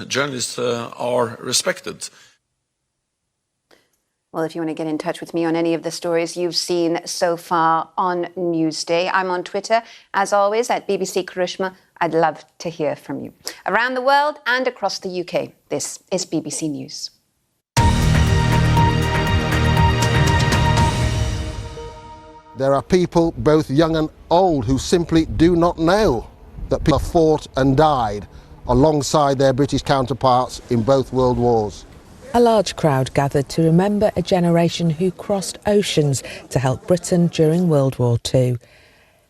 Journalists are respected. Well, if you want to get in touch with me on any of the stories you've seen so far on Newsday, I'm on Twitter, as always, at BBC Karishma. I'd love to hear from you. Around the world and across the UK, this is BBC News. There are people, both young and old, who simply do not know that people have fought and died alongside their British counterparts in both world wars. A large crowd gathered to remember a generation who crossed oceans to help Britain during World War II.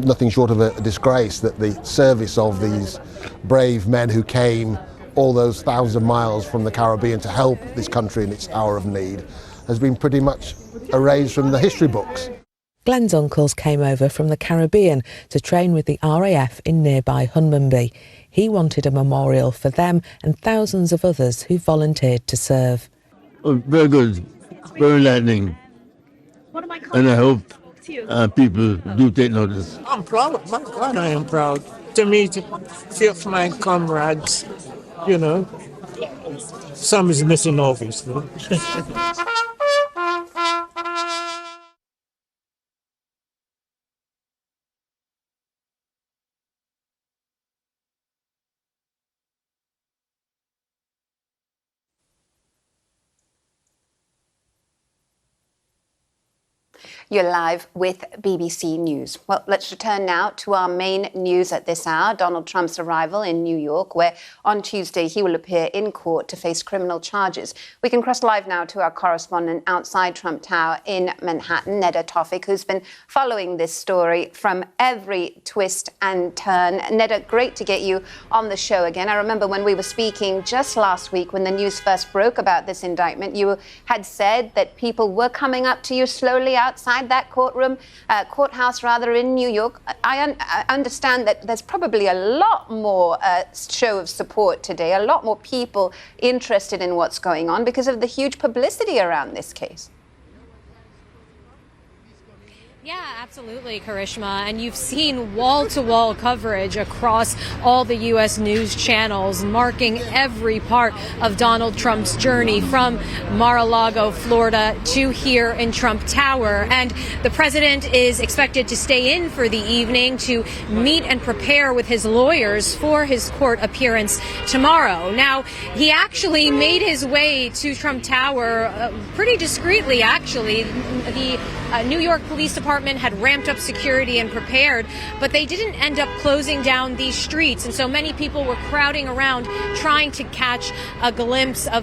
Nothing short of a disgrace that the service of these brave men who came all those thousands of miles from the Caribbean to help this country in its hour of need has been pretty much erased from the history books. Glenn's uncles came over from the Caribbean to train with the RAF in nearby Hunmanby. He wanted a memorial for them and thousands of others who volunteered to serve. Oh, very good, very enlightening, and I hope people do take notice. I'm proud, my God, I am proud to meet a few of my comrades, you know. Some is missing, obviously. You're live with BBC News. Well, let's return now to our main news at this hour, Donald Trump's arrival in New York, where on Tuesday he will appear in court to face criminal charges. We can cross live now to our correspondent outside Trump Tower in Manhattan, Neda Tawfik, who's been following this story from every twist and turn. Neda, great to get you on the show again. I remember when we were speaking just last week when the news first broke about this indictment, you had said that people were coming up to you slowly outside that courthouse in New York. I understand that there's probably a lot more show of support today, a lot more people interested in what's going on because of the huge publicity around this case. Yeah, absolutely, Karishma. And you've seen wall-to-wall coverage across all the U.S. news channels marking every part of Donald Trump's journey from Mar-a-Lago, Florida, to here in Trump Tower. And the president is expected to stay in for the evening to meet and prepare with his lawyers for his court appearance tomorrow. Now, he actually made his way to Trump Tower pretty discreetly, actually. The New York Police Department had ramped up security and prepared, but they didn't end up closing down these streets. And so many people were crowding around trying to catch a glimpse of